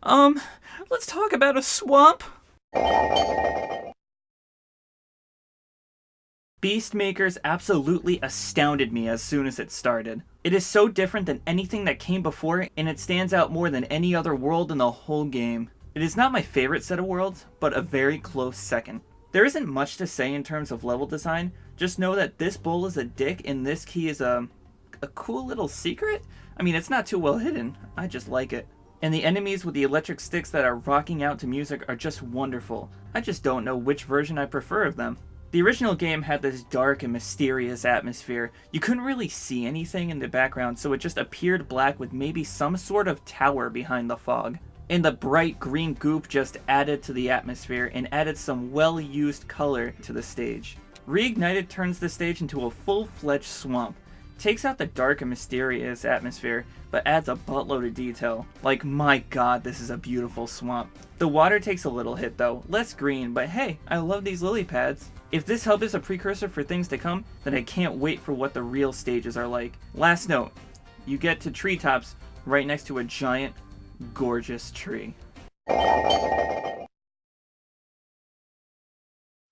Let's talk about a swamp. Beastmakers absolutely astounded me as soon as it started. It is so different than anything that came before, and it stands out more than any other world in the whole game. It is not my favorite set of worlds, but a very close second. There isn't much to say in terms of level design, just know that this bowl is a dick and this key is a cool little secret? I mean, it's not too well hidden, I just like it. And the enemies with the electric sticks that are rocking out to music are just wonderful. I just don't know which version I prefer of them. The original game had this dark and mysterious atmosphere. You couldn't really see anything in the background, so it just appeared black with maybe some sort of tower behind the fog. And the bright green goop just added to the atmosphere and added some well-used color to the stage. Reignited turns the stage into a full-fledged swamp. Takes out the dark and mysterious atmosphere, but adds a buttload of detail. Like, my god, this is a beautiful swamp. The water takes a little hit though, less green, but hey, I love these lily pads. If this hub is a precursor for things to come, then I can't wait for what the real stages are like. Last note, you get to treetops right next to a giant, gorgeous tree.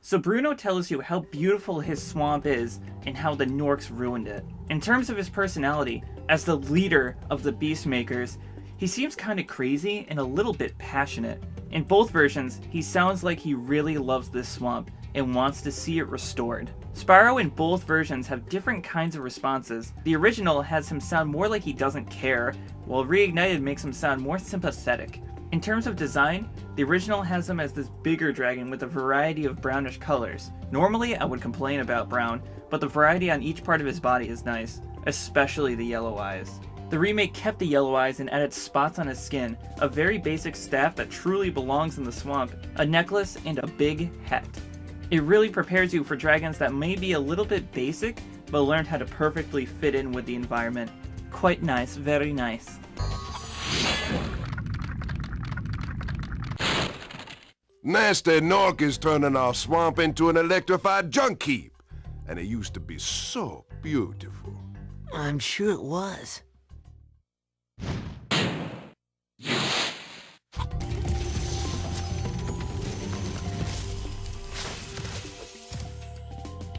So Bruno tells you how beautiful his swamp is and how the Norks ruined it. In terms of his personality, as the leader of the Beastmakers, he seems kinda crazy and a little bit passionate. In both versions, he sounds like he really loves this swamp and wants to see it restored. Spyro in both versions have different kinds of responses. The original has him sound more like he doesn't care, while Reignited makes him sound more sympathetic. In terms of design, the original has him as this bigger dragon with a variety of brownish colors. Normally, I would complain about brown, but the variety on each part of his body is nice, especially the yellow eyes. The remake kept the yellow eyes and added spots on his skin, a very basic staff that truly belongs in the swamp, a necklace, and a big hat. It really prepares you for dragons that may be a little bit basic, but learned how to perfectly fit in with the environment. Quite nice, very nice. Nasty Nork is turning our swamp into an electrified junk heap. And it used to be so beautiful. I'm sure it was.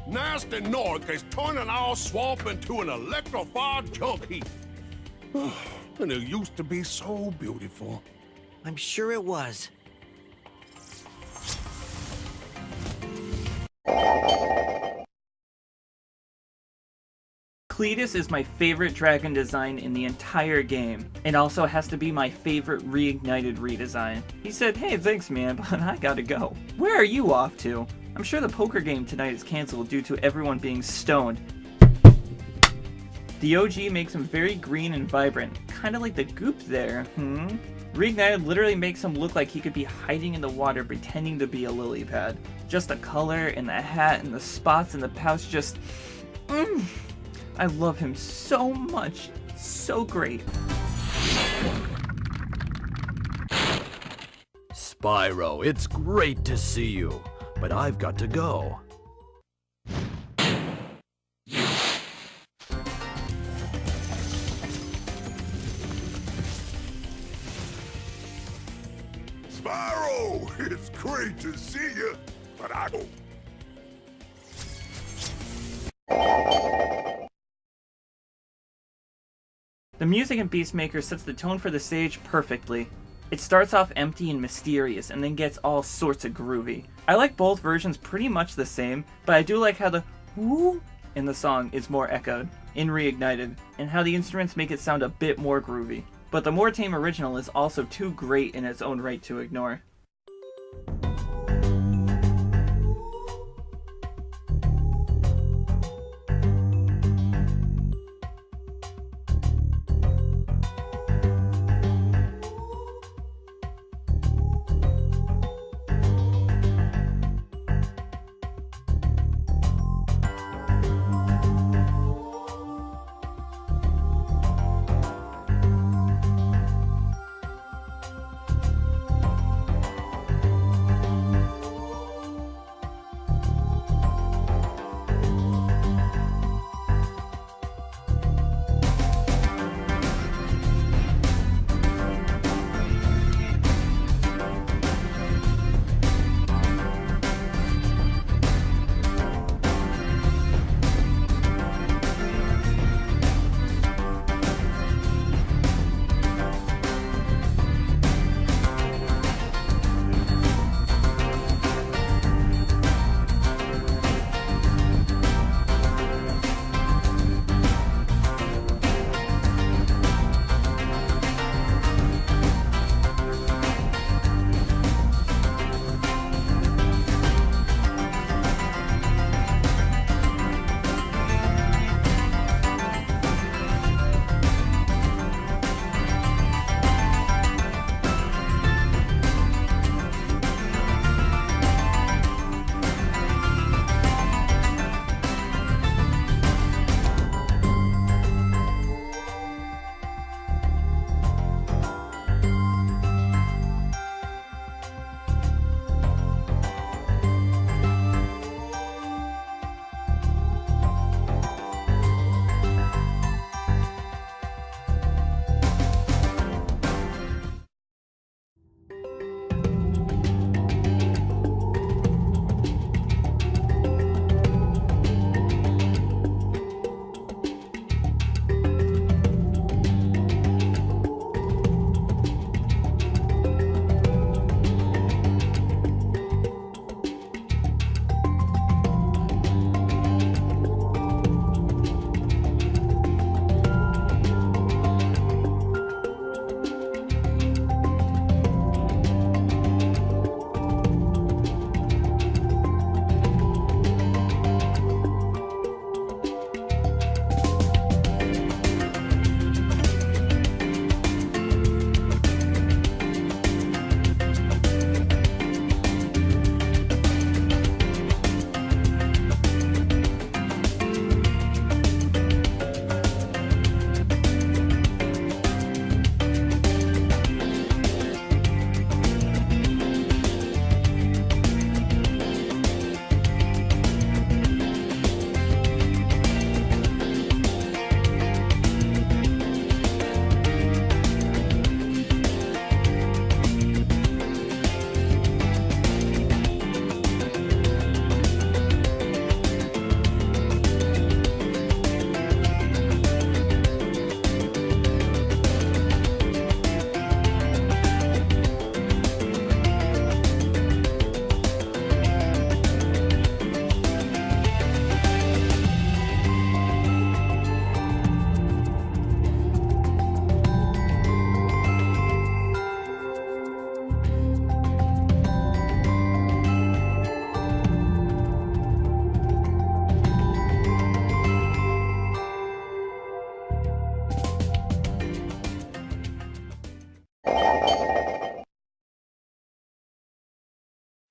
Nasty Nork is turning our swamp into an electrified junk heap. And it used to be so beautiful. I'm sure it was. Cletus is my favorite dragon design in the entire game, and also has to be my favorite Reignited redesign. He said, "Hey, thanks man, but I gotta go." Where are you off to? I'm sure the poker game tonight is cancelled due to everyone being stoned. The OG makes him very green and vibrant, kinda like the goop there, Reignited literally makes him look like he could be hiding in the water pretending to be a lily pad. Just the color and the hat and the spots and the pouch just... I love him so much. So great. Spyro, it's great to see you, but I've got to go. Spyro, it's great to see you, but I go. The music in Beastmaker sets the tone for the stage perfectly. It starts off empty and mysterious, and then gets all sorts of groovy. I like both versions pretty much the same, but I do like how the whoo in the song is more echoed in Reignited, and how the instruments make it sound a bit more groovy. But the more tame original is also too great in its own right to ignore.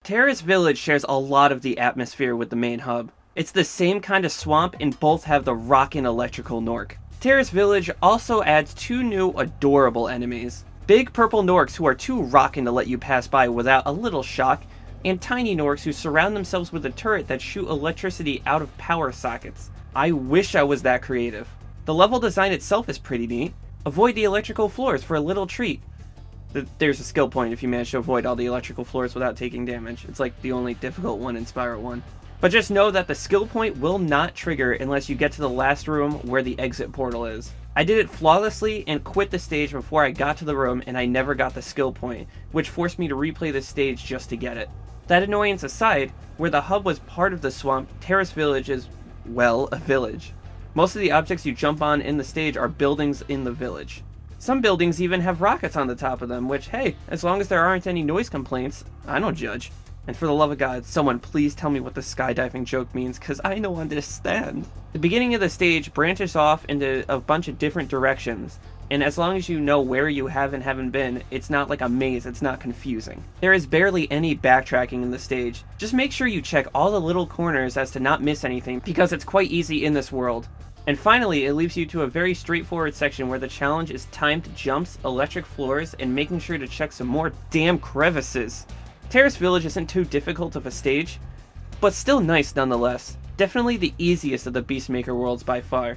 Terrace Village shares a lot of the atmosphere with the main hub. It's the same kind of swamp and both have the rockin' electrical Nork. Terrace Village also adds 2 new adorable enemies. Big purple Norks who are too rockin' to let you pass by without a little shock, and tiny Norks who surround themselves with a turret that shoot electricity out of power sockets. I wish I was that creative. The level design itself is pretty neat. Avoid the electrical floors for a little treat. There's a skill point if you manage to avoid all the electrical floors without taking damage. It's like the only difficult one in Spyro 1. But just know that the skill point will not trigger unless you get to the last room where the exit portal is. I did it flawlessly and quit the stage before I got to the room, and I never got the skill point, which forced me to replay the stage just to get it. That annoyance aside, where the hub was part of the swamp, Terrace Village is, well, a village. Most of the objects you jump on in the stage are buildings in the village. Some buildings even have rockets on the top of them, which, hey, as long as there aren't any noise complaints, I don't judge. And for the love of God, someone please tell me what the skydiving joke means, because I don't understand. The beginning of the stage branches off into a bunch of different directions, and as long as you know where you have and haven't been, it's not like a maze, it's not confusing. There is barely any backtracking in the stage. Just make sure you check all the little corners as to not miss anything, because it's quite easy in this world. And finally, it leaves you to a very straightforward section where the challenge is timed jumps, electric floors, and making sure to check some more damn crevices. Terrace Village isn't too difficult of a stage, but still nice nonetheless. Definitely the easiest of the Beastmaker worlds by far.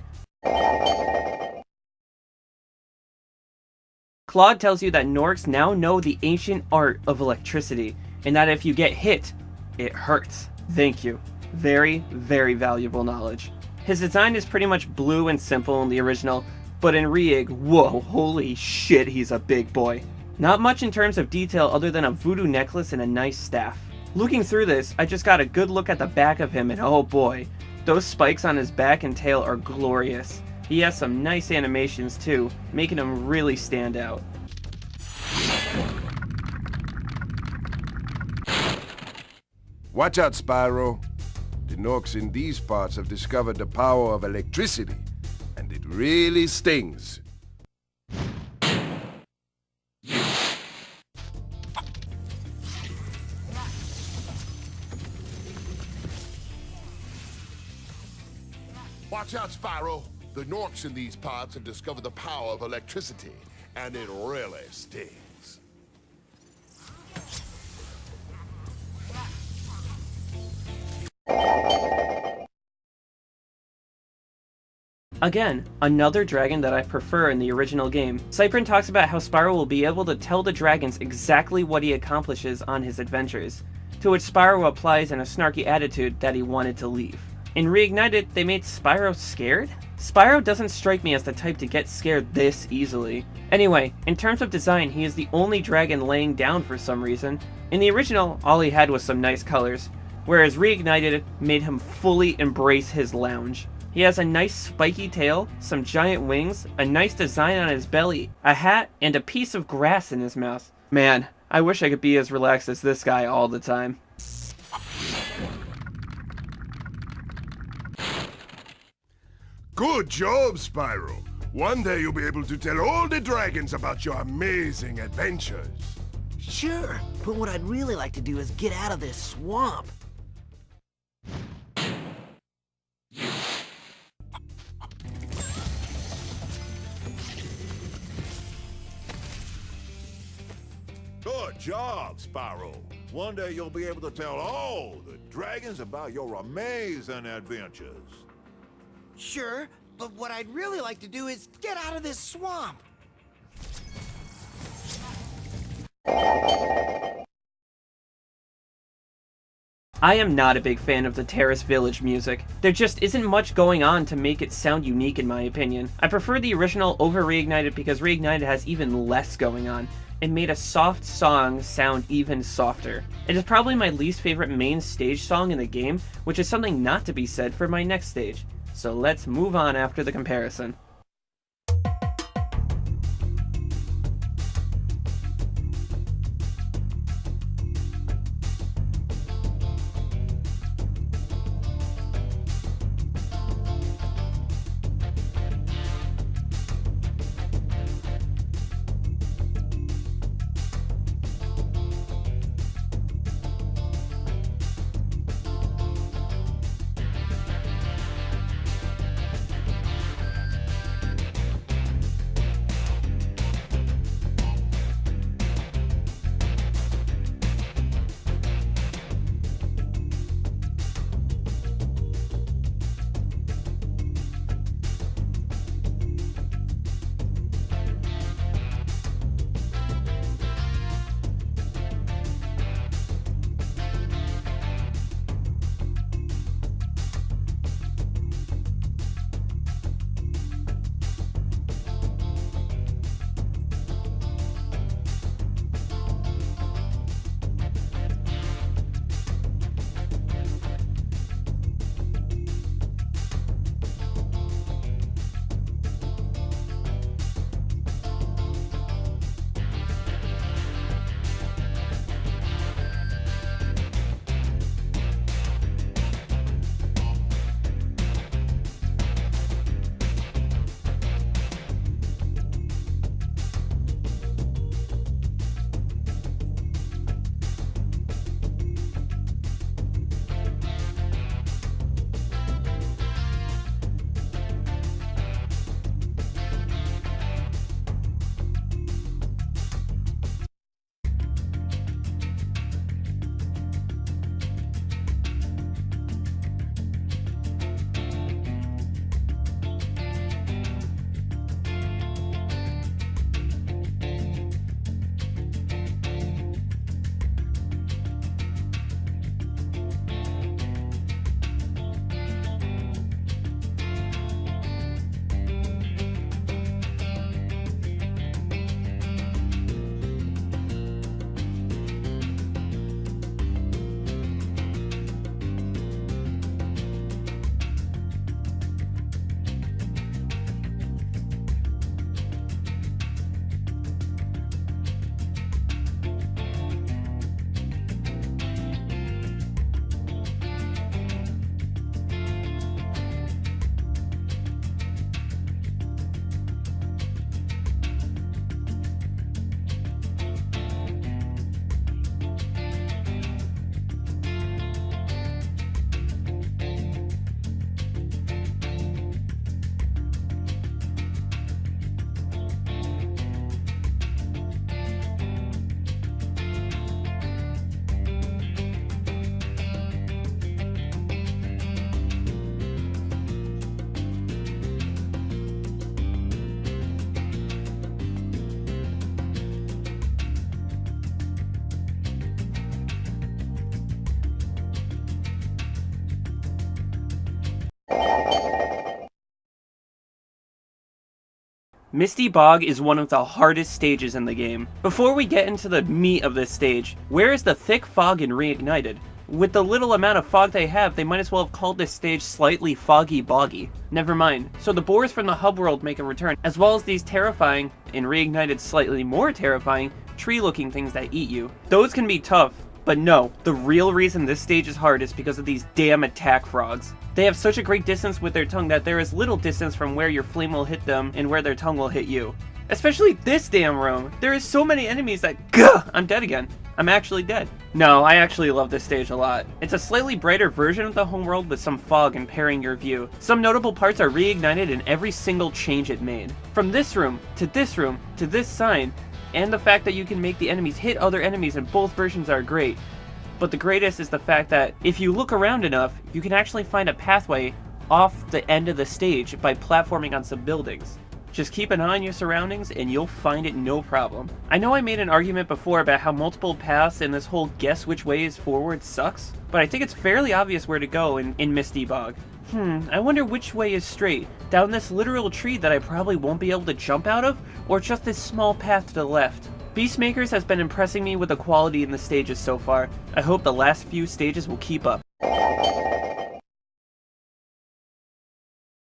Claude tells you that Norks now know the ancient art of electricity, and that if you get hit, it hurts. Thank you. Very, very valuable knowledge. His design is pretty much blue and simple in the original, but in Re-Ig, whoa, holy shit, he's a big boy. Not much in terms of detail other than a voodoo necklace and a nice staff. Looking through this, I just got a good look at the back of him, and oh boy, those spikes on his back and tail are glorious. He has some nice animations too, making him really stand out. Watch out, Spyro. The Norks in these parts have discovered the power of electricity, and it really stings. Watch out, Spyro. The Norks in these parts have discovered the power of electricity, and it really stings. Again, another dragon that I prefer in the original game. Cyprin talks about how Spyro will be able to tell the dragons exactly what he accomplishes on his adventures, to which Spyro applies in a snarky attitude that he wanted to leave. In Reignited, they made Spyro scared? Spyro doesn't strike me as the type to get scared this easily. Anyway, in terms of design, he is the only dragon laying down for some reason. In the original, all he had was some nice colors, whereas Reignited made him fully embrace his lounge. He has a nice spiky tail, some giant wings, a nice design on his belly, a hat, and a piece of grass in his mouth. Man, I wish I could be as relaxed as this guy all the time. Good job, Spyro. One day you'll be able to tell all the dragons about your amazing adventures. Sure, but what I'd really like to do is get out of this swamp. Good job, Spyro. One day you'll be able to tell all the dragons about your amazing adventures. Sure, but what I'd really like to do is get out of this swamp. I am not a big fan of the Terrace Village music. There just isn't much going on to make it sound unique in my opinion. I prefer the original over Reignited because Reignited has even less going on. It made a soft song sound even softer. It is probably my least favorite main stage song in the game, which is something not to be said for my next stage. So let's move on after the comparison. Misty Bog is one of the hardest stages in the game. Before we get into the meat of this stage, where is the thick fog in Reignited? With the little amount of fog they have, they might as well have called this stage slightly foggy boggy. Never mind. So the boars from the hub world make a return, as well as these terrifying, in Reignited slightly more terrifying, tree-looking things that eat you. Those can be tough, but no, the real reason this stage is hard is because of these damn attack frogs. They have such a great distance with their tongue that there is little distance from where your flame will hit them and where their tongue will hit you. Especially this damn room. There is so many enemies that, gah, I'm dead again. I'm actually dead. No, I actually love this stage a lot. It's a slightly brighter version of the homeworld with some fog impairing your view. Some notable parts are reignited in every single change it made. From this room, to this room, to this sign, and the fact that you can make the enemies hit other enemies in both versions are great. But the greatest is the fact that if you look around enough, you can actually find a pathway off the end of the stage by platforming on some buildings. Just keep an eye on your surroundings and you'll find it no problem. I know I made an argument before about how multiple paths and this whole guess which way is forward sucks, but I think it's fairly obvious where to go in Misty Bog. I wonder which way is straight, down this literal tree that I probably won't be able to jump out of, or just this small path to the left. Beastmakers has been impressing me with the quality in the stages so far. I hope the last few stages will keep up.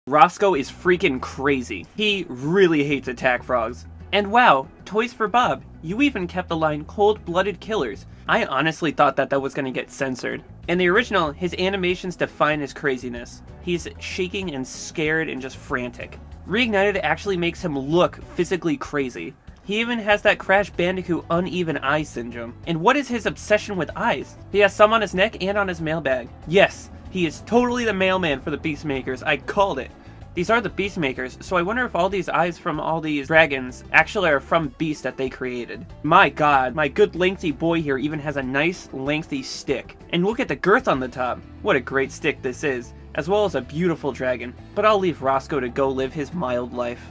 Roscoe is freaking crazy. He really hates attack frogs. And wow, Toys for Bob, you even kept the line cold-blooded killers. I honestly thought that was gonna get censored. In the original, his animations define his craziness. He's shaking and scared and just frantic. Reignited actually makes him look physically crazy. He even has that Crash Bandicoot uneven eye syndrome. And what is his obsession with eyes? He has some on his neck and on his mailbag. Yes, he is totally the mailman for the Beastmakers. I called it. These are the Beastmakers, so I wonder if all these eyes from all these dragons actually are from beasts that they created. My god, my good lengthy boy here even has a nice lengthy stick. And look at the girth on the top. What a great stick this is, as well as a beautiful dragon. But I'll leave Roscoe to go live his mild life.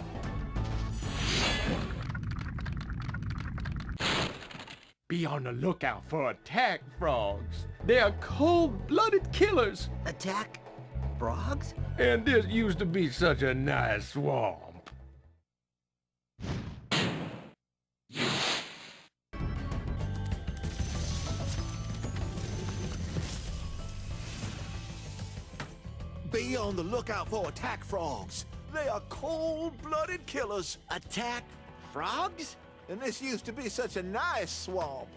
Be on the lookout for attack frogs. They are cold-blooded killers. Attack frogs? And this used to be such a nice swamp. Be on the lookout for attack frogs. They are cold-blooded killers. Attack frogs? And this used to be such a nice swamp.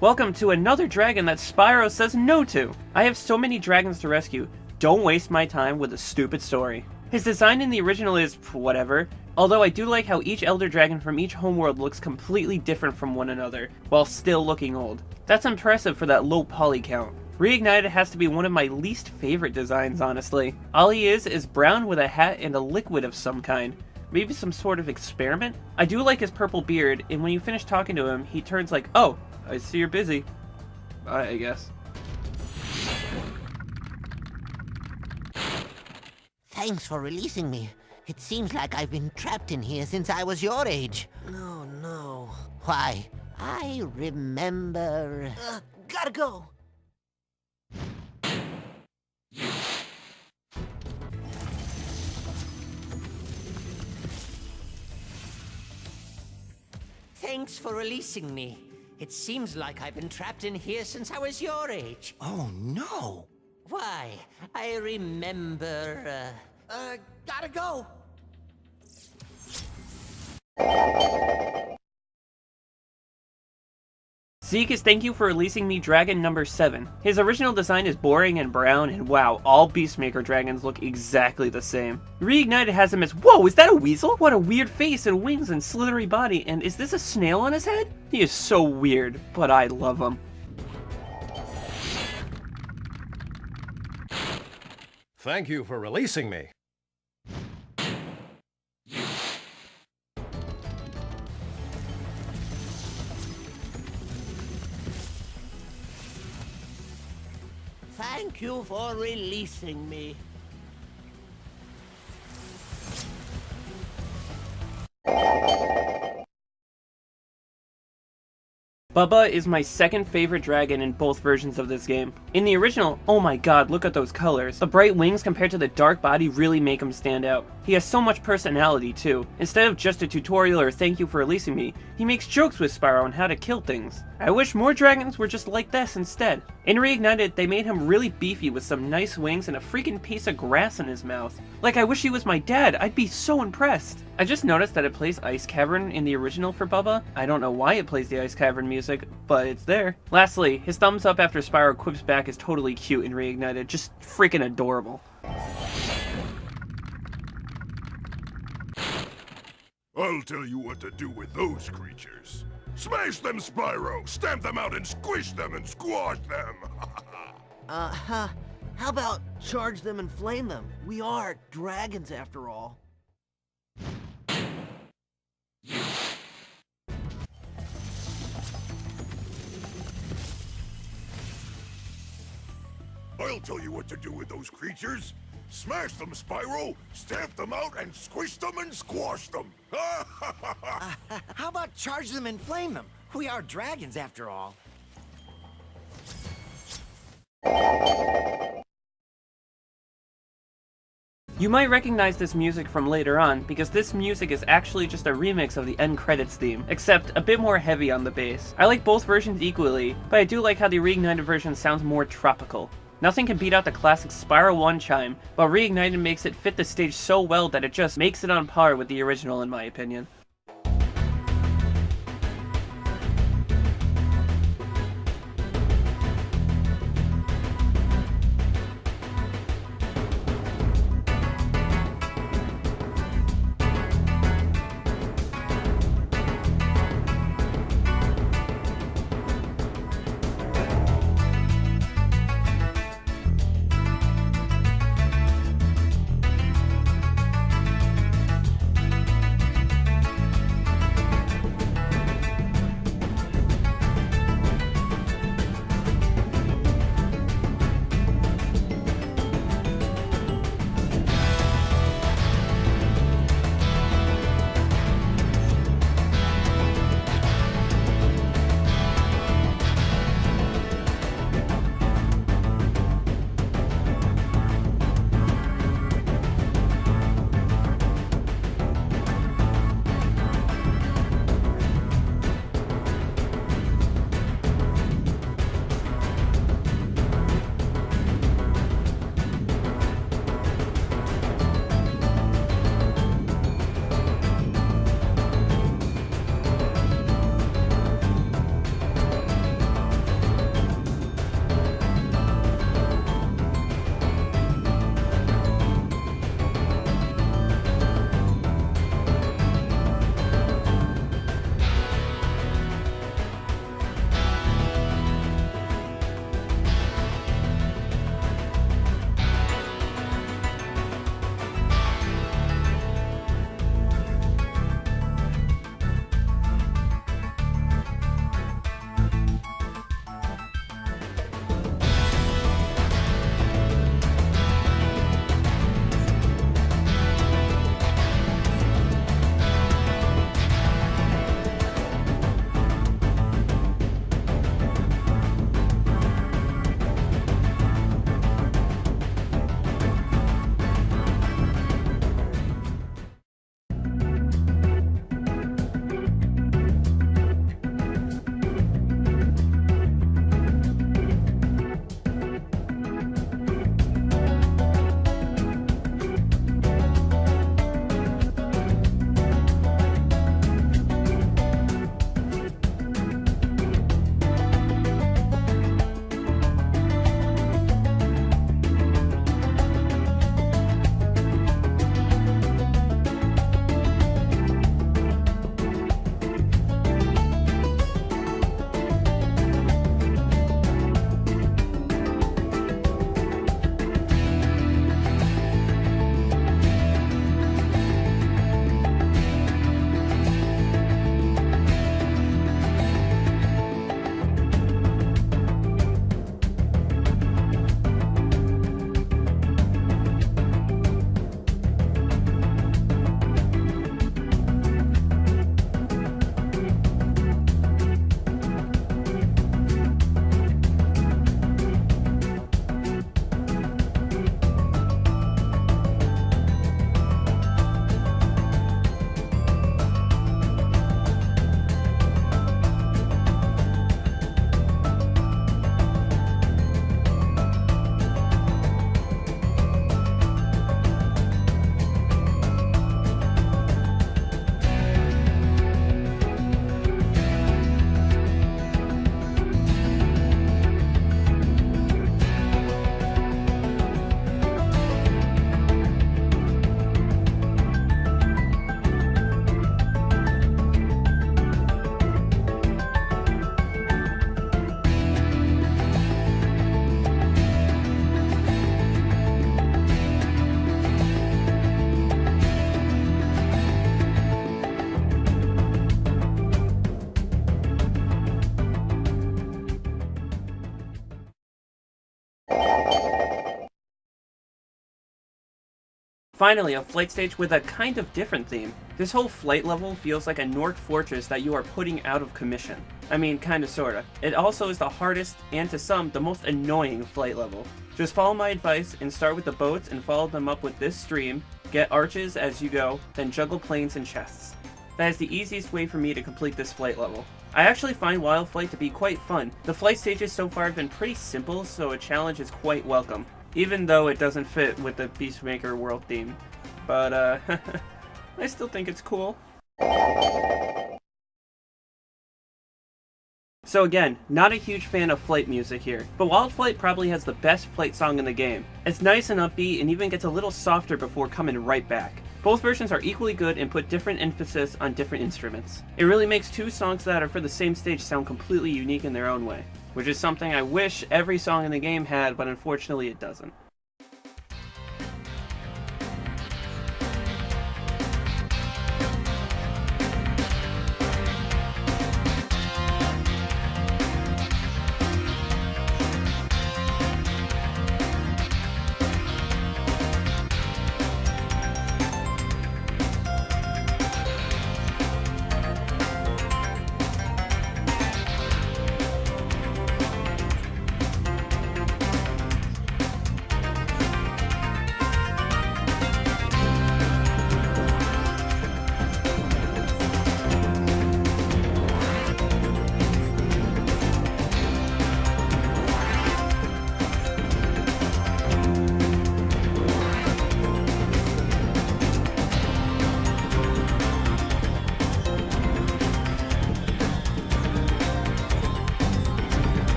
Welcome to another dragon that Spyro says no to. I have so many dragons to rescue. Don't waste my time with a stupid story. His design in the original is whatever, although I do like how each Elder Dragon from each homeworld looks completely different from one another, while still looking old. That's impressive for that low poly count. Reignited has to be one of my least favorite designs, honestly. All he is brown with a hat and a liquid of some kind. Maybe some sort of experiment? I do like his purple beard, and when you finish talking to him, he turns like, oh, I see you're busy. I guess. Thanks for releasing me. It seems like I've been trapped in here since I was your age. No, no. Why, I remember... Gotta go. Thanks for releasing me. It seems like I've been trapped in here since I was your age. Oh, no. Why, I remember, Gotta go. Zekas, thank you for releasing me Dragon number 7. His original design is boring and brown, and wow, all Beastmaker dragons look exactly the same. Reignited has him as, whoa, is that a weasel? What a weird face and wings and slithery body, and is this a snail on his head? He is so weird, but I love him. Thank you for releasing me. thank you for releasing me. Bubba is my second favorite dragon in both versions of this game. In the original, oh my god, look at those colors. The bright wings compared to the dark body really make him stand out. He has so much personality too. Instead of just a tutorial or thank you for releasing me, he makes jokes with Spyro on how to kill things. I wish more dragons were just like this instead. In Reignited, they made him really beefy with some nice wings and a freaking piece of grass in his mouth. Like, I wish he was my dad, I'd be so impressed. I just noticed that it plays Ice Cavern in the original for Bubba. I don't know why it plays the Ice Cavern music, but it's there. Lastly, his thumbs up after Spyro quips back is totally cute in Reignited, just freaking adorable. I'll tell you what to do with those creatures. Smash them, Spyro! Stamp them out and squish them and squash them! How about charge them and flame them? We are dragons after all. I'll tell you what to do with those creatures. Smash them, Spyro! Stamp them out and squish them and squash them! How about charge them and flame them? We are dragons after all. You might recognize this music from later on, because this music is actually just a remix of the end credits theme, except a bit more heavy on the bass. I like both versions equally, but I do like how the Reignited version sounds more tropical. Nothing can beat out the classic Spyro 1 chime, but Reignited makes it fit the stage so well that it just makes it on par with the original in my opinion. Finally, a flight stage with a kind of different theme. This whole flight level feels like a Nork fortress that you are putting out of commission. I mean, kinda sorta. It also is the hardest, and to some, the most annoying flight level. Just follow my advice and start with the boats and follow them up with this stream, get arches as you go, then juggle planes and chests. That is the easiest way for me to complete this flight level. I actually find Wild Flight to be quite fun. The flight stages so far have been pretty simple, so a challenge is quite welcome. Even though it doesn't fit with the Peacemaker world theme. But, I still think it's cool. So again, not a huge fan of flight music here, but Wild Flight probably has the best flight song in the game. It's nice and upbeat and even gets a little softer before coming right back. Both versions are equally good and put different emphasis on different instruments. It really makes two songs that are for the same stage sound completely unique in their own way, which is something I wish every song in the game had, but unfortunately it doesn't.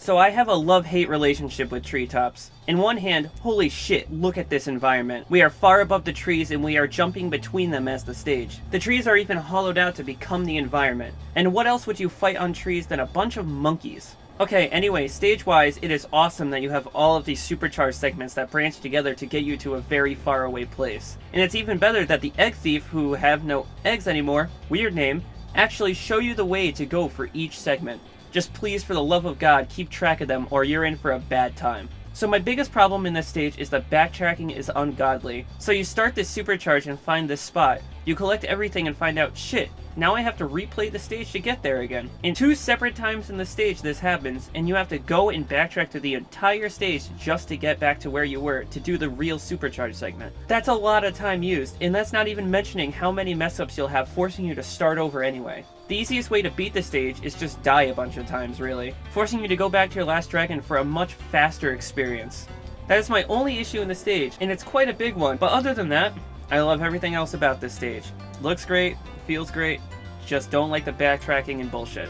So I have a love-hate relationship with treetops. In one hand, holy shit, look at this environment. We are far above the trees and we are jumping between them as the stage. The trees are even hollowed out to become the environment. And what else would you fight on trees than a bunch of monkeys? Okay, anyway, stage-wise, it is awesome that you have all of these supercharged segments that branch together to get you to a very far away place. And it's even better that the egg thief, who have no eggs anymore, weird name, actually show you the way to go for each segment. Just please, for the love of God, keep track of them or you're in for a bad time. So my biggest problem in this stage is that backtracking is ungodly. So you start this supercharge and find this spot. You collect everything and find out, shit, now I have to replay the stage to get there again. In 2 separate times in the stage this happens, and you have to go and backtrack to the entire stage just to get back to where you were to do the real supercharge segment. That's a lot of time used, and that's not even mentioning how many mess-ups you'll have forcing you to start over anyway. The easiest way to beat the stage is just die a bunch of times, really, forcing you to go back to your last dragon for a much faster experience. That is my only issue in the stage, and it's quite a big one, but other than that, I love everything else about this stage. Looks great, feels great, just don't like the backtracking and bullshit.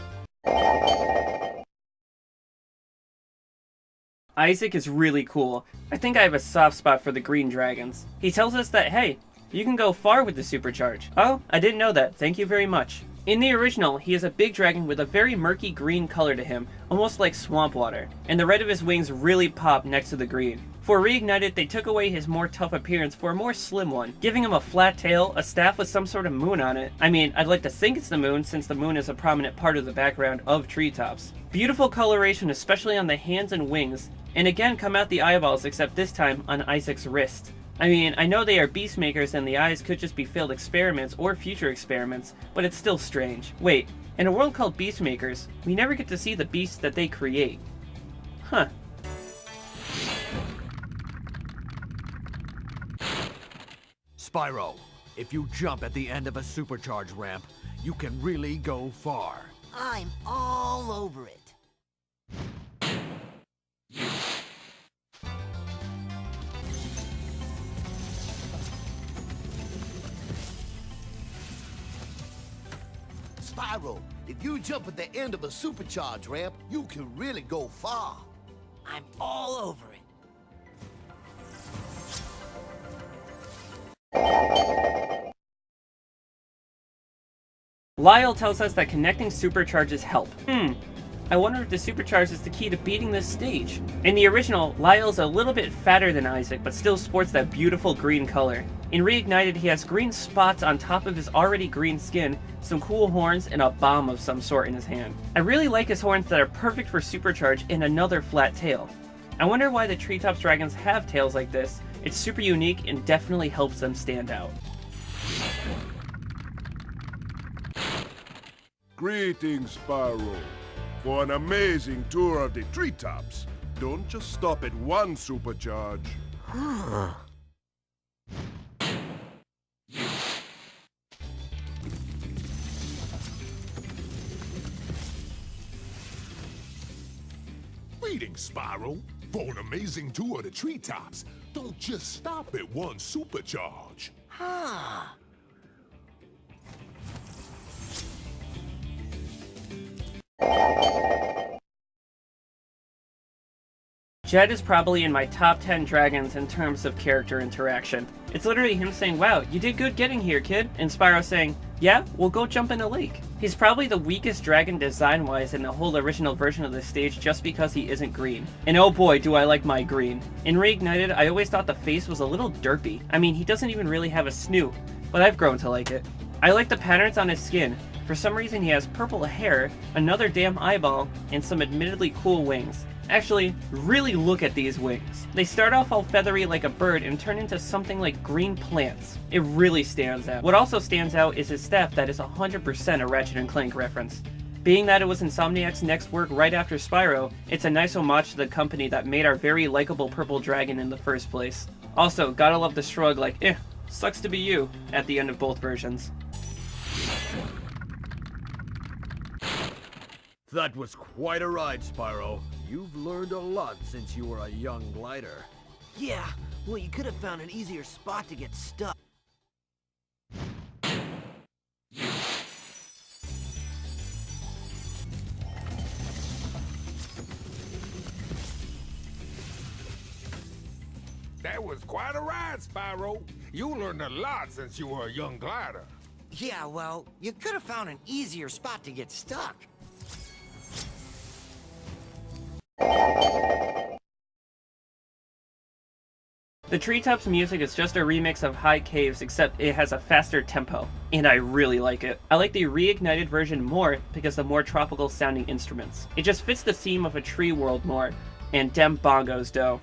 Isaac is really cool. I think I have a soft spot for the green dragons. He tells us that, hey, you can go far with the supercharge. Oh, I didn't know that, thank you very much. In the original, he is a big dragon with a very murky green color to him, almost like swamp water, and the red of his wings really pop next to the green. For Reignited, they took away his more tough appearance for a more slim one, giving him a flat tail, a staff with some sort of moon on it. I mean, I'd like to think it's the moon, since the moon is a prominent part of the background of treetops. Beautiful coloration, especially on the hands and wings, and again come out the eyeballs, except this time on Isaac's wrist. I mean, I know they are beastmakers and the eyes could just be failed experiments or future experiments, but it's still strange. Wait, in a world called beastmakers, we never get to see the beasts that they create. Huh. Spyro, if you jump at the end of a supercharge ramp, you can really go far. I'm all over it. Spyro, if you jump at the end of a supercharge ramp, you can really go far. I'm all over it. Lyle tells us that connecting supercharges help. I wonder if the supercharge is the key to beating this stage. In the original, Lyle's a little bit fatter than Isaac, but still sports that beautiful green color. In Reignited, he has green spots on top of his already green skin, some cool horns, and a bomb of some sort in his hand. I really like his horns that are perfect for supercharge and another flat tail. I wonder why the Treetops dragons have tails like this. It's super unique and definitely helps them stand out. Greetings, Spyro. For an amazing tour of the treetops, don't just stop at one supercharge. Greetings, Spyro. For an amazing tour of the treetops, don't just stop at one supercharge. Jed is probably in my top 10 dragons in terms of character interaction. It's literally him saying, wow, you did good getting here, kid, and Spyro saying, yeah, we'll go jump in a lake. He's probably the weakest dragon design-wise in the whole original version of this stage just because he isn't green. And oh boy, do I like my green. In Reignited, I always thought the face was a little derpy. I mean, he doesn't even really have a snoot, but I've grown to like it. I like the patterns on his skin. For some reason he has purple hair, another damn eyeball, and some admittedly cool wings. Actually, really look at these wings. They start off all feathery like a bird and turn into something like green plants. It really stands out. What also stands out is his staff that is 100% a Ratchet & Clank reference. Being that it was Insomniac's next work right after Spyro, it's a nice homage to the company that made our very likable purple dragon in the first place. Also, gotta love the shrug like, sucks to be you, at the end of both versions. That was quite a ride, Spyro. You've learned a lot since you were a young glider. Yeah, well, you could have found an easier spot to get stuck. That was quite a ride, Spyro. You learned a lot since you were a young glider. Yeah, well, you could have found an easier spot to get stuck. The Treetops music is just a remix of High Caves, except it has a faster tempo, and I really like it. I like the reignited version more because of the more tropical sounding instruments. It just fits the theme of a tree world more, and dem bongos dough.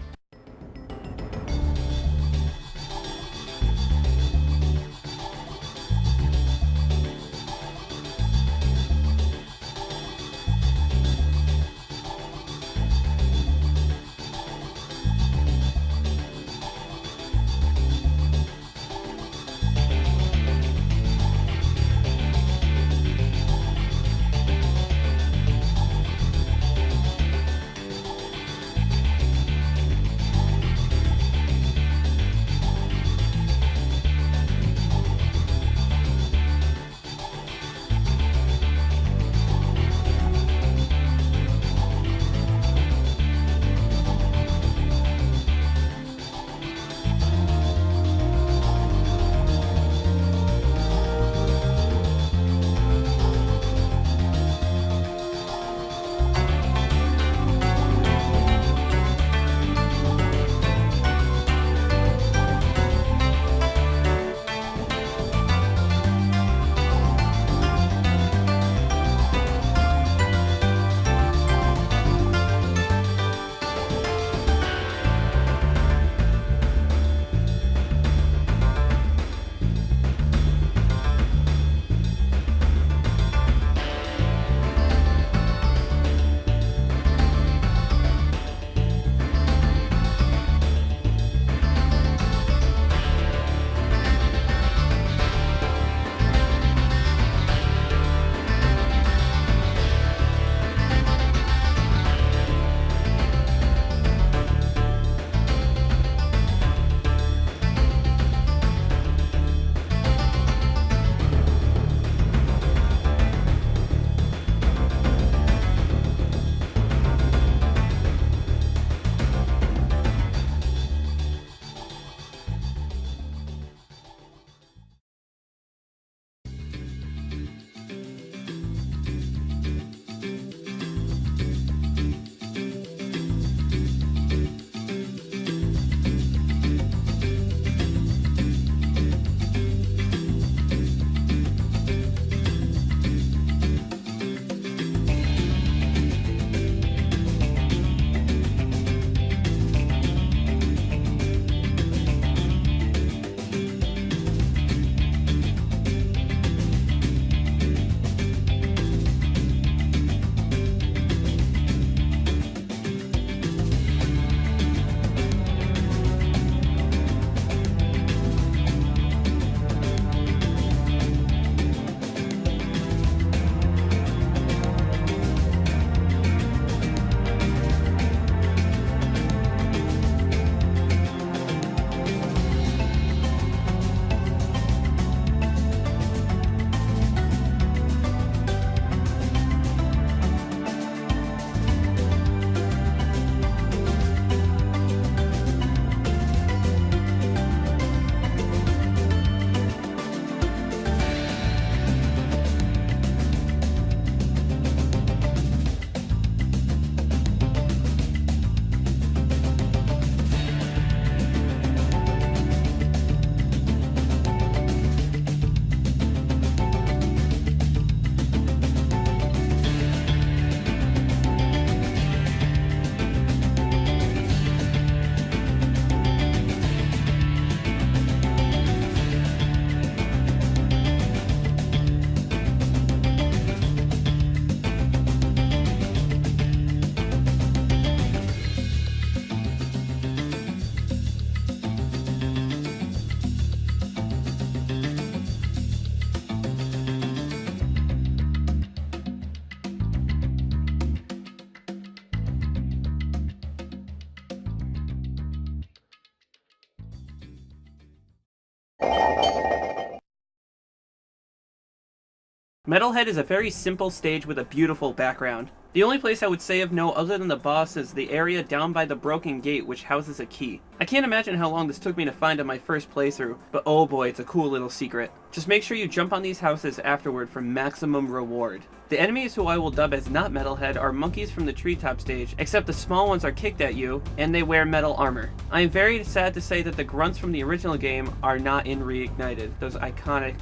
Metalhead is a very simple stage with a beautiful background. The only place I would say of note other than the boss is the area down by the broken gate which houses a key. I can't imagine how long this took me to find on my first playthrough, but oh boy, it's a cool little secret. Just make sure you jump on these houses afterward for maximum reward. The enemies, who I will dub as not Metalhead, are monkeys from the treetop stage, except the small ones are kicked at you, and they wear metal armor. I am very sad to say that the grunts from the original game are not in Reignited. Those iconic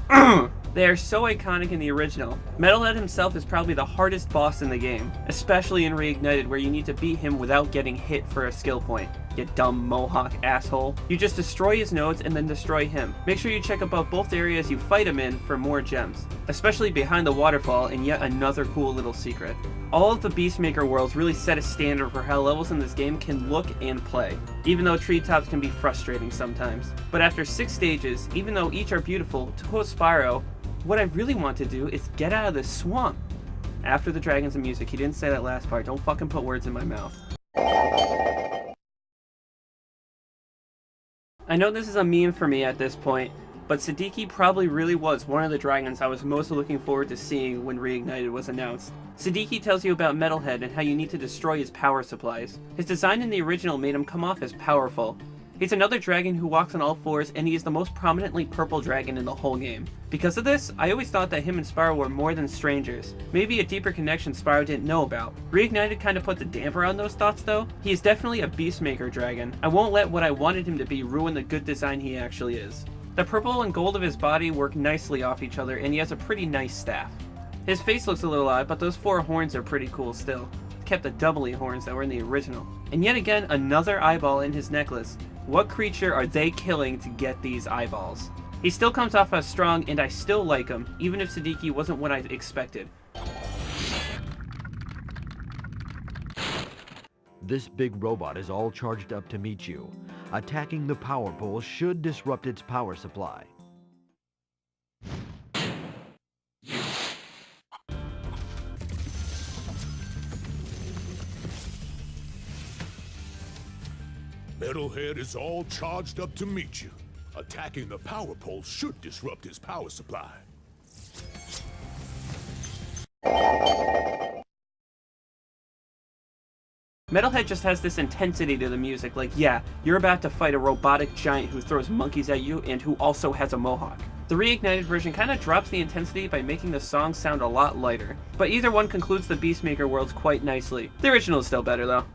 They are so iconic in the original. Metalhead himself is probably the hardest boss in the game, especially in Reignited where you need to beat him without getting hit for a skill point. You dumb mohawk asshole. You just destroy his nodes and then destroy him. Make sure you check about both areas you fight him in for more gems, especially behind the waterfall and yet another cool little secret. All of the Beastmaker worlds really set a standard for how levels in this game can look and play, even though treetops can be frustrating sometimes. But after 6 stages, even though each are beautiful, to quote Spyro, what I really want to do is get out of this swamp. After the dragons and music, he didn't say that last part. Don't fucking put words in my mouth. I know this is a meme for me at this point, but Siddiqui probably really was one of the dragons I was most looking forward to seeing when Reignited was announced. Siddiqui tells you about Metalhead and how you need to destroy his power supplies. His design in the original made him come off as powerful. He's another dragon who walks on all fours, and he is the most prominently purple dragon in the whole game. Because of this, I always thought that him and Spyro were more than strangers. Maybe a deeper connection Spyro didn't know about. Reignited kind of puts a damper on those thoughts though. He is definitely a Beastmaker dragon. I won't let what I wanted him to be ruin the good design he actually is. The purple and gold of his body work nicely off each other, and he has a pretty nice staff. His face looks a little odd, but those 4 horns are pretty cool still. Kept the doubly horns that were in the original. And yet again, another eyeball in his necklace. What creature are they killing to get these eyeballs? He still comes off as strong, and I still like him, even if Siddiqui wasn't what I expected. This big robot is all charged up to meet you. Attacking the power pole should disrupt its power supply. Metalhead is all charged up to meet you. Attacking the power pole should disrupt his power supply. Metalhead just has this intensity to the music, like yeah, you're about to fight a robotic giant who throws monkeys at you and who also has a mohawk. The Reignited version kind of drops the intensity by making the song sound a lot lighter, but either one concludes the Beastmaker worlds quite nicely. The original is still better though.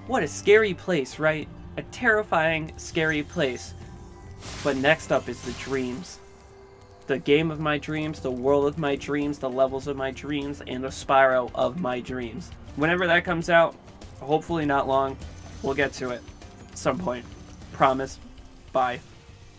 What a scary place, right? A terrifying, scary place. But next up is the dreams. The game of my dreams, the world of my dreams, the levels of my dreams, and the Spyro of my dreams. Whenever that comes out, hopefully not long, we'll get to it. At some point. Promise. Bye.